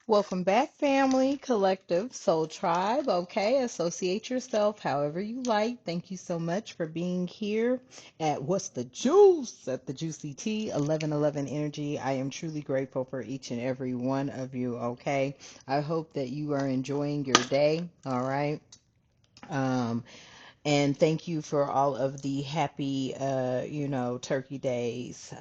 Welcome back, family, collective, soul tribe. Okay, associate yourself however you like. Thank you so much for being here at What's the Juice at the Juicy Tea 1111 Energy. I am truly grateful for each and every one of you. Okay, I hope that you are enjoying your day. All right. Um, and thank you for all of the happy, Turkey Days.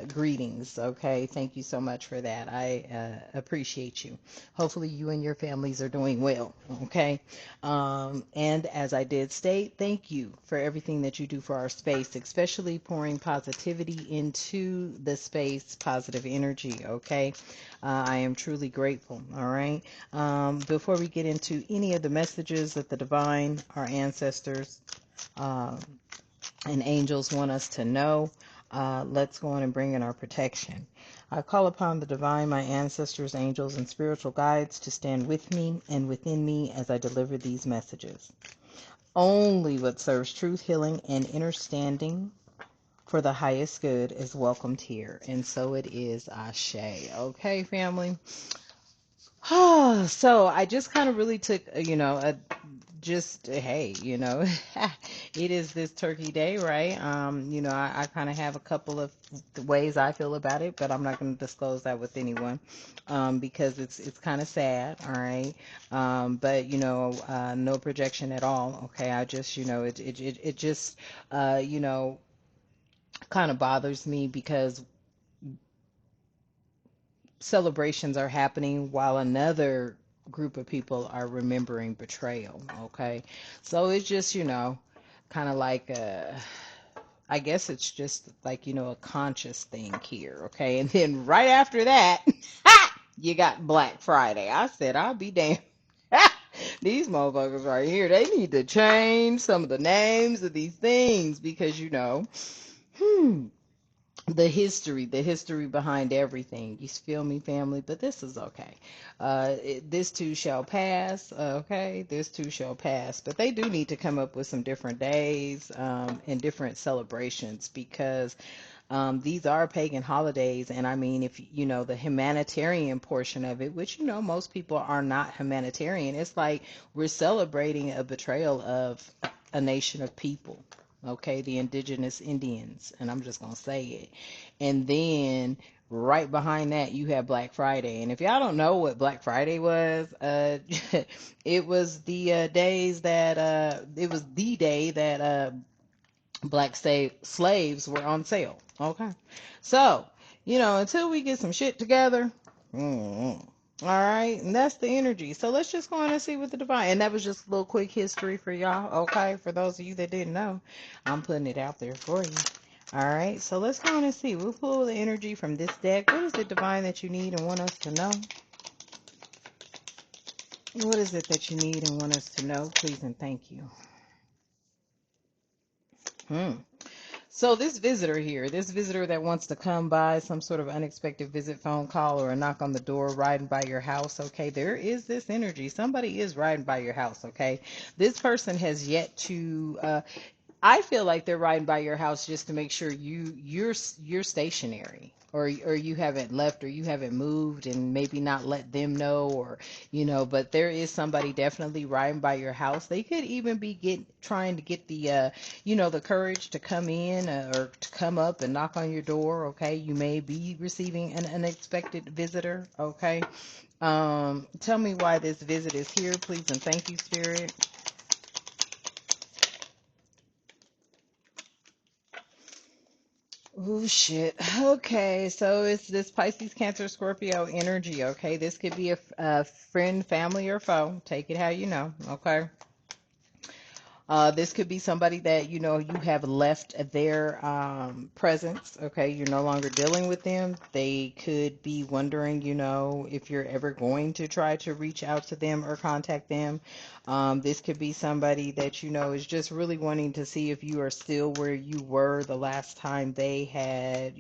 Greetings. Okay, thank you so much for that. I appreciate you. Hopefully, you and your families are doing well. Okay, and as I did state, thank you for everything that you do for our space, especially pouring positivity into the space, positive energy. Okay, I am truly grateful. All right. Before we get into any of the messages that the divine, our ancestors, um, and angels want us to know, let's go on and bring in our protection. I call upon the divine, my ancestors, angels, and spiritual guides to stand with me and within me as I deliver these messages. Only what serves truth, healing, and understanding for the highest good is welcomed here. And so it is, Ashe. Okay, family. So I just kind of really took, hey, it is this turkey day, right? I kind of have a couple of ways I feel about it, but I'm not going to disclose that with anyone, because it's kind of sad, all right? But no projection at all. Okay, I just, it just, uh, you know, kind of bothers me because celebrations are happening while another group of people are remembering betrayal. Okay, so it's just kind of like I guess it's just like a conscious thing here. Okay, and then right after that, you got Black Friday. I said I'll be damned. These motherfuckers right here, they need to change some of the names of these things because hmm, the history behind everything. You feel me, family? But this is okay. This too shall pass. Okay, this too shall pass. But they do need to come up with some different days and different celebrations because these are pagan holidays. And I mean, if the humanitarian portion of it, which most people are not humanitarian, it's like we're celebrating a betrayal of a nation of people. Okay, the indigenous Indians, and I'm just gonna say it. And then right behind that, you have Black Friday. And if y'all don't know what Black Friday was, it was the days that it was the day that black slaves were on sale. Okay, so until we get some shit together. mm, all right, and that's the energy. So let's just go on and see what the divine. And that was just a little quick history for y'all. Okay, for those of you that didn't know, I'm putting it out there for you. All right, so let's go on and see. We'll pull the energy from this deck. What is it, divine, that you need and want us to know? What is it that you need and want us to know? Please and thank you. Hmm. So this visitor here, this visitor that wants to come by, some sort of unexpected visit, phone call, or a knock on the door, riding by your house, okay, there is this energy. Somebody is riding by your house, okay? This person has yet to I feel like they're riding by your house just to make sure you're stationary, or you haven't left, or you haven't moved, and maybe not let them know, or but there is somebody definitely riding by your house. They could even be trying to get the the courage to come in, or to come up and knock on your door. Okay, you may be receiving an unexpected visitor. Okay, tell me why this visit is here, please, and thank you, Spirit. Oh shit. Okay, so it's this Pisces, Cancer, Scorpio energy. Okay, this could be a friend, family, or foe. Take it how you know. Okay. This could be somebody that you have left their presence. Okay, you're no longer dealing with them. They could be wondering, if you're ever going to try to reach out to them or contact them. This could be somebody that is just really wanting to see if you are still where you were the last time they had,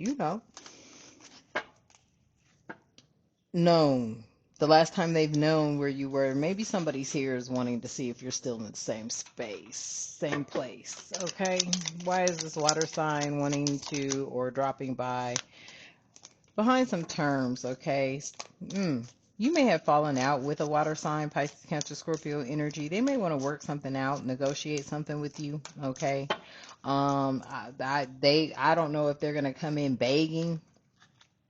known. The last time they've known where you were. Maybe somebody's here is wanting to see if you're still in the same space, same place. Okay. Why is this water sign wanting to or dropping by? behind some terms, okay? You may have fallen out with a water sign, Pisces, Cancer, Scorpio energy. They may want to work something out, negotiate something with you, okay? I don't know if they're gonna come in begging.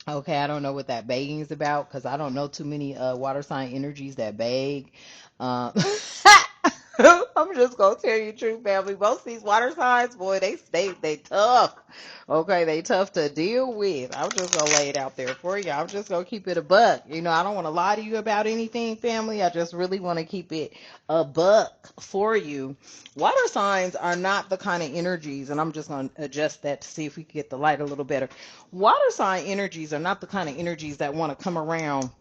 Okay, I don't know what that begging is about because I don't know too many water sign energies that beg. Um, I'm just gonna tell you the truth, family. Most of these water signs, boy, they tough. Okay, they tough to deal with. I'm just gonna lay it out there for you. I'm just gonna keep it a buck. You know, I don't want to lie to you about anything, family. I just really want to keep it a buck for you. Water signs are not the kind of energies, and I'm just gonna adjust that to see if we can get the light a little better. Water sign energies are not the kind of energies that want to come around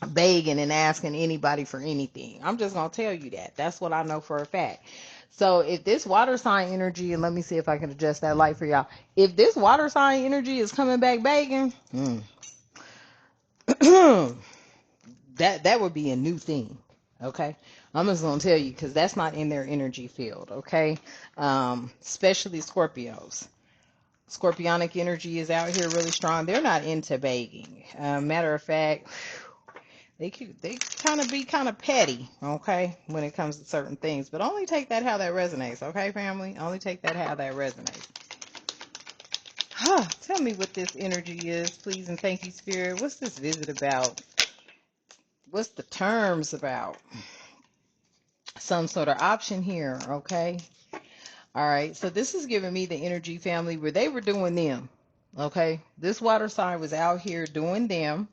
begging and asking anybody for anything. I'm just going to tell you that. That's what I know for a fact. So if this water sign energy, and let me see if I can adjust that light for y'all. If this water sign energy is coming back begging, that would be a new thing. Okay. I'm just going to tell you because that's not in their energy field. Okay. Especially Scorpios. Scorpionic energy is out here really strong. They're not into begging. Matter of fact, they kind of be kind of petty, okay, when it comes to certain things. But only take that how that resonates, okay, family? Only take that how that resonates. Tell me what this energy is, please, and thank you, Spirit. What's this visit about? What's the terms about? Some sort of option here, okay? All right, so this is giving me the energy, family, where they were doing them, okay? This water sign was out here doing them,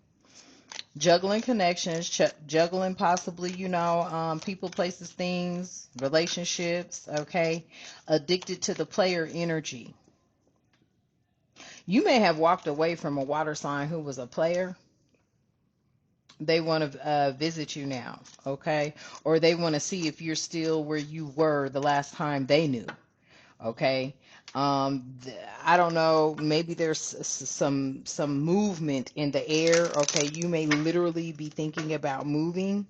juggling connections, juggling possibly, people, places, things, relationships, okay? Addicted to the player energy. You may have walked away from a water sign who was a player. They want to visit you now, okay? Or they want to see if you're still where you were the last time they knew. Okay. I don't know, maybe there's some movement in the air. Okay, you may literally be thinking about moving,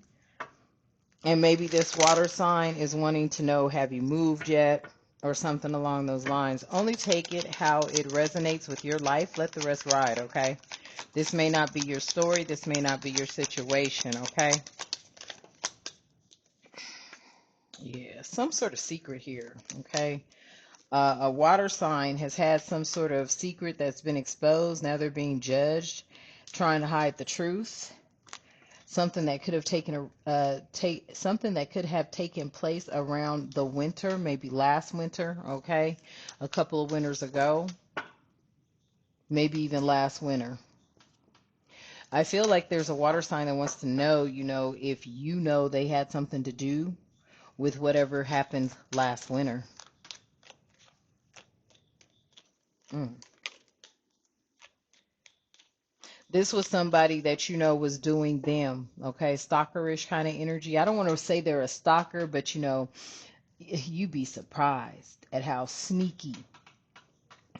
and maybe this water sign is wanting to know, have you moved yet, or something along those lines. Only take it how it resonates with your life. Let the rest ride. Okay, this may not be your story, this may not be your situation. Okay, yeah, some sort of secret here. Okay, a water sign has had some sort of secret that's been exposed. Now they're being judged, trying to hide the truth. Something that could have something that could have taken place around the winter, maybe last winter, okay, a couple of winters ago, maybe even last winter. I feel like there's a water sign that wants to know, if they had something to do with whatever happened last winter. Mm. This was somebody that was doing them, okay, stalkerish kind of energy. I don't want to say they're a stalker, but you'd be surprised at how sneaky,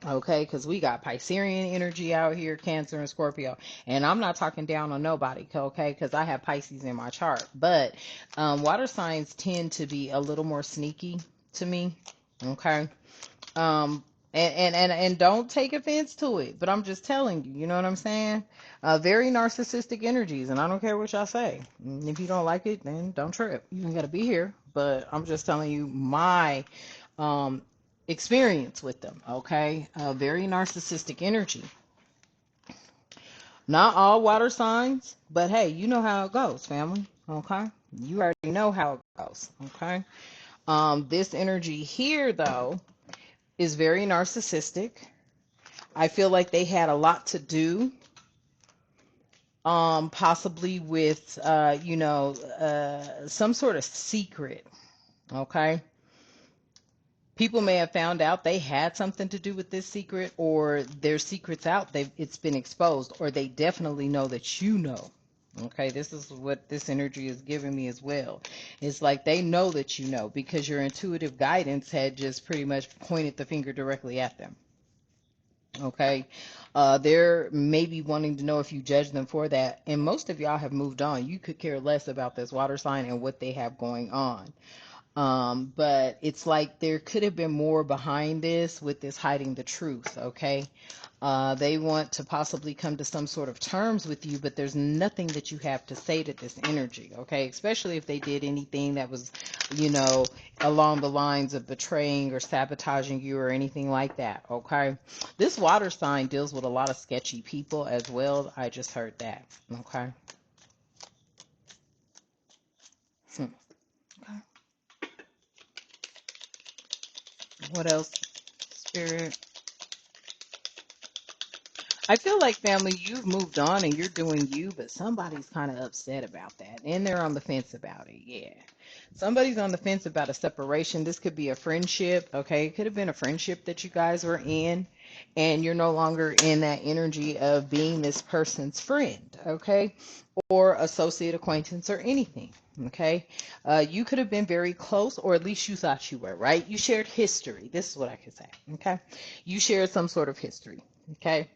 okay, because we got Piscean energy out here, Cancer and Scorpio, and I'm not talking down on nobody, okay, because I have Pisces in my chart, but water signs tend to be a little more sneaky to me, okay. um and don't take offense to it, but I'm just telling you, you know what I'm saying? Very narcissistic energies, and I don't care what y'all say. And if you don't like it, then don't trip. You ain't gotta be here. But I'm just telling you my um experience with them. Okay, very narcissistic energy. Not all water signs, but hey, you know how it goes, family. Okay, you already know how it goes. Okay, this energy here though is very narcissistic. I feel like they had a lot to do, possibly with, some sort of secret. Okay. People may have found out they had something to do with this secret, or their secret's out. It's been exposed, or they definitely know that you know. Okay, this is what this energy is giving me as well. It's like they know that you know because your intuitive guidance had just pretty much pointed the finger directly at them. Okay, they're maybe wanting to know if you judge them for that, and most of y'all have moved on. You could care less about this water sign and what they have going on. But it's like there could have been more behind this with this hiding the truth, okay? They want to possibly come to some sort of terms with you, but there's nothing that you have to say to this energy, okay? Especially if they did anything that was, you know, along the lines of betraying or sabotaging you or anything like that, okay? This water sign deals with a lot of sketchy people as well. I just heard that, okay? Hmm. Okay. What else, Spirit? I feel like, family, you've moved on and you're doing you, but somebody's kind of upset about that. And they're on the fence about it. Yeah. Somebody's on the fence about a separation. This could be a friendship. Okay. It could have been a friendship that you guys were in, and you're no longer in that energy of being this person's friend. Okay. Or associate, acquaintance, or anything. Okay. You could have been very close, or at least you thought you were, right? You shared history. This is what I could say. Okay. You shared some sort of history. Okay.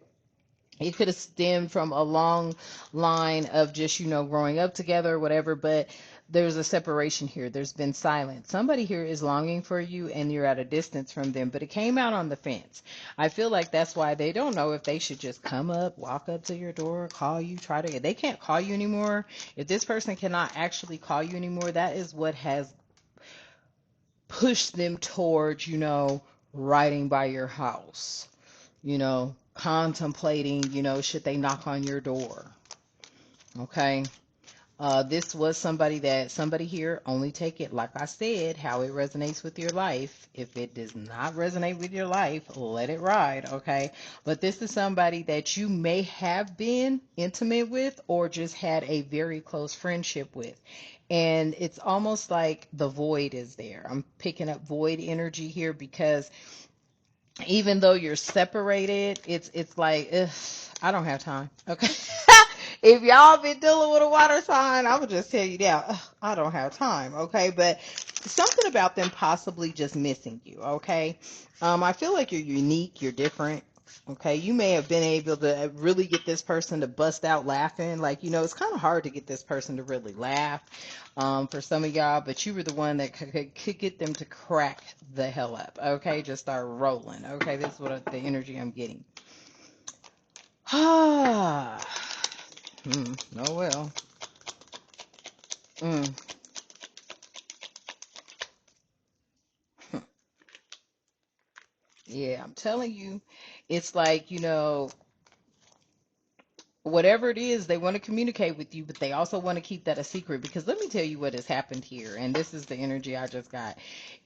It could have stemmed from a long line of just, growing up together or whatever, but there's a separation here. There's been silence. Somebody here is longing for you and you're at a distance from them, but it came out on the fence. I feel like that's why they don't know if they should just come up, walk up to your door, call you, they can't call you anymore. If this person cannot actually call you anymore, that is what has pushed them towards, riding by your house, contemplating, should they knock on your door? Okay. This was somebody here, only take it, like I said, how it resonates with your life. If it does not resonate with your life, let it ride, okay? But this is somebody that you may have been intimate with or just had a very close friendship with. And it's almost like the void is there. I'm picking up void energy here because even though you're separated, it's like, ugh, I don't have time. Okay. If y'all been dealing with a water sign, I would just tell you now, ugh, I don't have time. Okay. But something about them possibly just missing you. Okay. I feel like you're unique, you're different. Okay, you may have been able to really get this person to bust out laughing. Like, it's kind of hard to get this person to really laugh, for some of y'all, but you were the one that could get them to crack the hell up. Okay, just start rolling. Okay, this is what the energy I'm getting. Ah, oh well. Mm. Yeah, I'm telling you, it's like, whatever it is, they want to communicate with you, but they also want to keep that a secret. Because let me tell you what has happened here, and this is the energy I just got.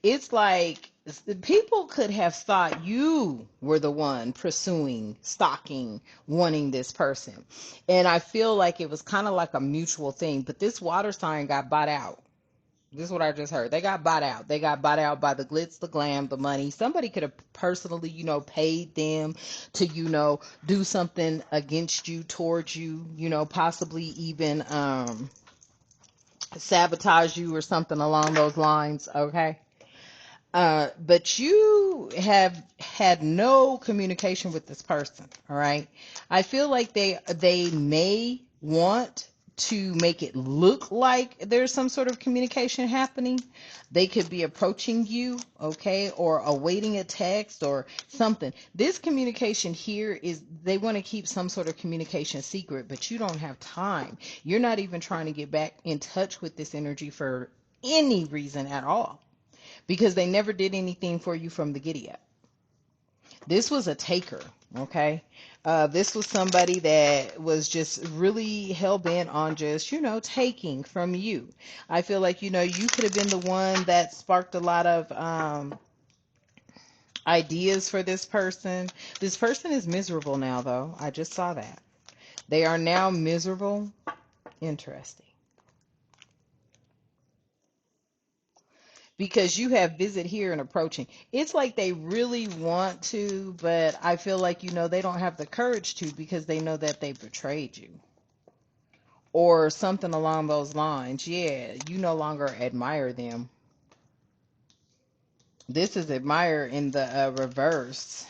It's like people could have thought you were the one pursuing, stalking, wanting this person. And I feel like it was kind of like a mutual thing, but this water sign got bought out. This is what I just heard. They got bought out. They got bought out by the glitz, the glam, the money. Somebody could have personally, paid them to, do something against you, towards you, possibly even sabotage you or something along those lines. Okay. But you have had no communication with this person, all right? I feel like they may want to make it look like there's some sort of communication happening. They could be approaching you, okay, or awaiting a text or something. This communication here is they want to keep some sort of communication secret, but you don't have time. You're not even trying to get back in touch with this energy for any reason at all because they never did anything for you from the giddy up. This was a taker, okay? This was somebody that was just really hell bent on just, taking from you. I feel like, you could have been the one that sparked a lot of ideas for this person. This person is miserable now, though. I just saw that. They are now miserable. Interesting. Because you have visit here and approaching. It's like they really want to, but I feel like, they don't have the courage to because they know that they betrayed you or something along those lines. Yeah, you no longer admire them. This is admire in the reverse.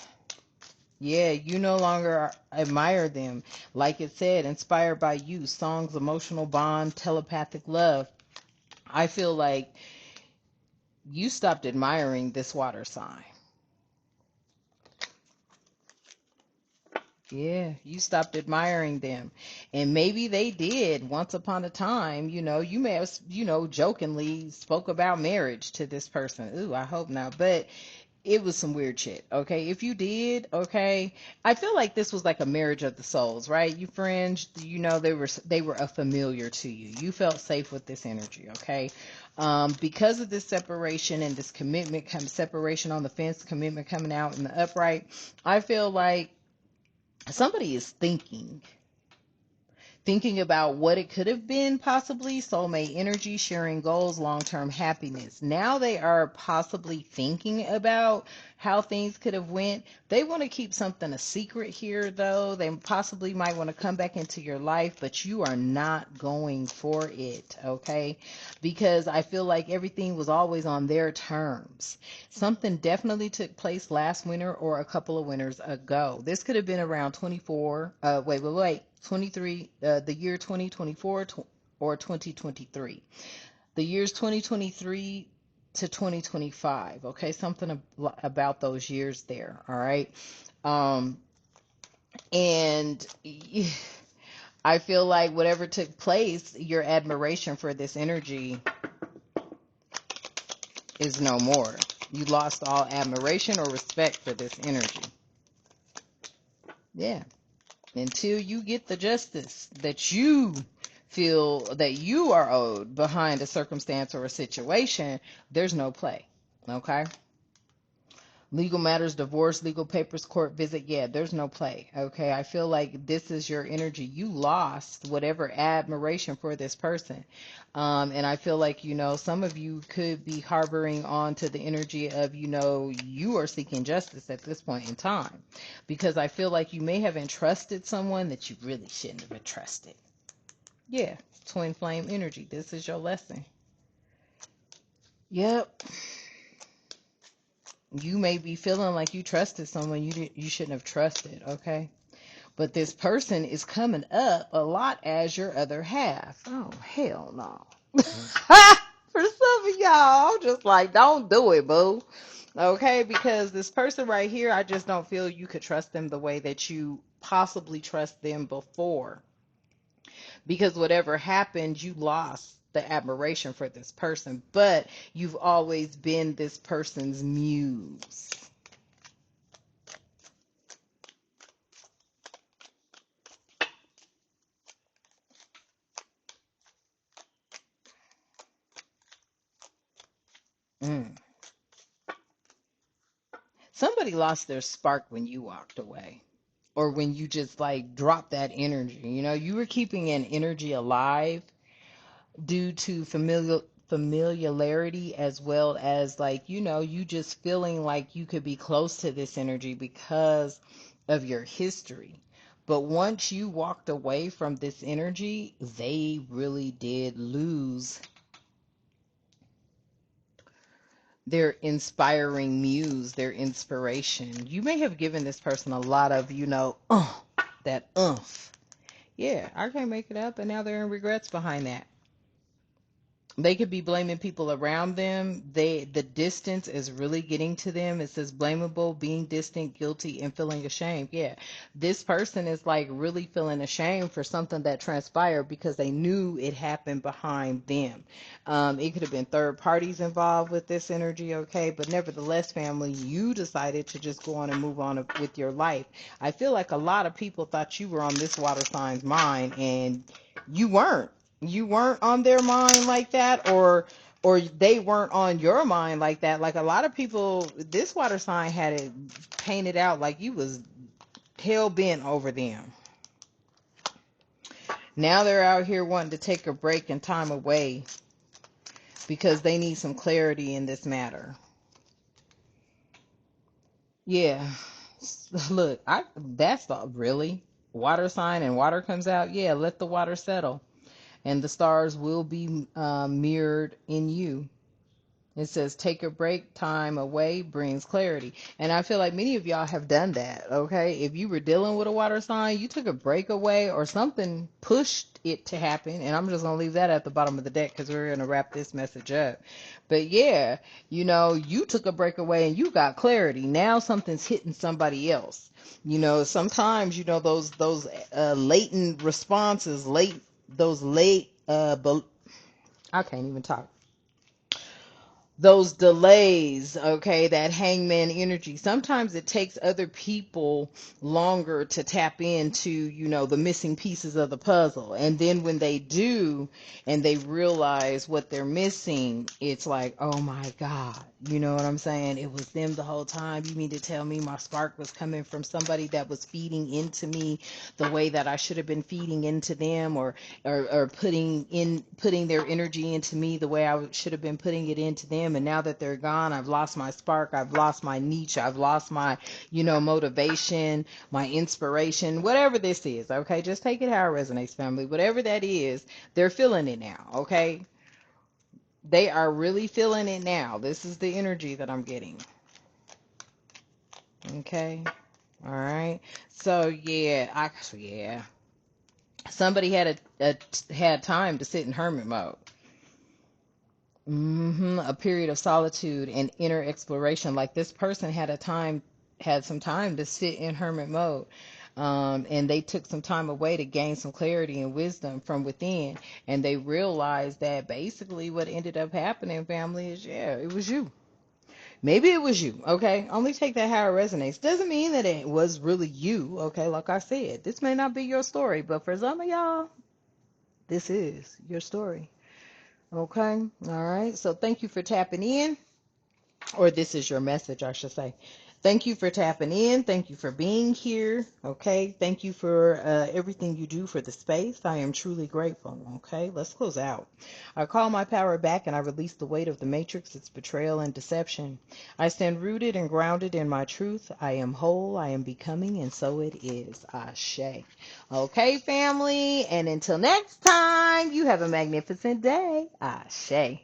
Yeah, you no longer admire them. Like it said, inspired by you, songs, emotional bond, telepathic love. I feel like You stopped admiring this water sign. Yeah, you stopped admiring them. And maybe they did once upon a time. You may have, jokingly spoke about marriage to this person. Ooh, I hope not. But it was some weird shit. Okay. If you did, okay. I feel like this was like a marriage of the souls, right? You friends, they were a familiar to you. You felt safe with this energy, okay? Because of this separation and this commitment, separation on the fence, commitment coming out in the upright, I feel like somebody is thinking about what it could have been, possibly soulmate energy, sharing goals, long-term happiness. Now they are possibly thinking about how things could have went. They want to keep something a secret here, though. They possibly might want to come back into your life, but you are not going for it, okay? Because I feel like everything was always on their terms. Something definitely took place last winter or a couple of winters ago. This could have been around 24, wait, 23, the year 2024 or 2023. The years 2023 to 2025, okay? Something about those years there, all right? Um, and I feel like whatever took place, your admiration for this energy is no more. You lost all admiration or respect for this energy. Yeah. Until you get the justice that you feel that you are owed behind a circumstance or a situation, there's no play. Okay? Legal matters, divorce, legal papers, court visit, yeah, there's no play. Okay? I feel like this is your energy. You lost whatever admiration for this person. And I feel like, some of you could be harboring on to the energy of, you are seeking justice at this point in time. Because I feel like you may have entrusted someone that you really shouldn't have entrusted. Yeah, twin flame energy. This is your lesson. Yep. You may be feeling like you trusted someone you shouldn't have trusted, okay? But this person is coming up a lot as your other half. Oh, hell no. For some of y'all, I'm just like, don't do it, boo. Okay? Because this person right here, I just don't feel you could trust them the way that you possibly trust them before. Because whatever happened, you lost the admiration for this person. But you've always been this person's muse. Mm. Somebody lost their spark when you walked away, or when you just like dropped that energy. You were keeping an energy alive due to familiarity, as well as like, you just feeling like you could be close to this energy because of your history. But once you walked away from this energy, they really did lose their inspiring muse, their inspiration. You may have given this person a lot of, that oomph. Yeah, I can't make it up, and now they're in regrets behind that. They could be blaming people around them. The distance is really getting to them. It says blamable, being distant, guilty, and feeling ashamed. Yeah, this person is like really feeling ashamed for something that transpired because they knew it happened behind them. It could have been third parties involved with this energy, okay? But nevertheless, family, you decided to just go on and move on with your life. I feel like a lot of people thought you were on this water sign's mind, and you weren't. You weren't on their mind like that, or they weren't on your mind like that. Like a lot of people, this water sign had it painted out like you was hell bent over them. Now they're out here wanting to take a break and time away because they need some clarity in this matter. Yeah. Look, that's the really water sign, and water comes out. Yeah, let the water settle, and the stars will be mirrored in you. It says take a break, time away brings clarity. And I feel like many of y'all have done that, okay? If you were dealing with a water sign, you took a break away or something pushed it to happen. And I'm just going to leave that at the bottom of the deck because we're going to wrap this message up. But yeah, you took a break away and you got clarity. Now something's hitting somebody else. Sometimes, those latent responses, I can't even talk, those delays, okay, that hangman energy. Sometimes it takes other people longer to tap into, the missing pieces of the puzzle. And then when they do and they realize what they're missing, it's like, oh my God, you know what I'm saying? It was them the whole time. You mean to tell me my spark was coming from somebody that was feeding into me the way that I should have been feeding into them, or putting their energy into me the way I should have been putting it into them. And now that they're gone, I've lost my spark, I've lost my niche, I've lost my, motivation, my inspiration, whatever this is. Okay, just take it how it resonates, family. Whatever that is, they're feeling it now. Okay, they are really feeling it now. This is the energy that I'm getting. Okay, all right. So yeah, somebody had time to sit in hermit mode. A period of solitude and inner exploration. Like this person had some time to sit in hermit mode. And they took some time away to gain some clarity and wisdom from within. And they realized that basically what ended up happening, family, is it was you. Maybe it was you, okay? Only take that how it resonates. Doesn't mean that it was really you, okay? Like I said, this may not be your story, but for some of y'all, this is your story. Okay, all right. So thank you for tapping in, or this is your message, I should say. Thank you for tapping in. Thank you for being here. Okay, thank you for everything you do for the space. I am truly grateful. Okay, let's close out. I call my power back and I release the weight of the matrix, its betrayal and deception. I stand rooted and grounded in my truth. I am whole, I am becoming, and so it is. Ashe. Okay, family, and until next time, you have a magnificent day. Ashe.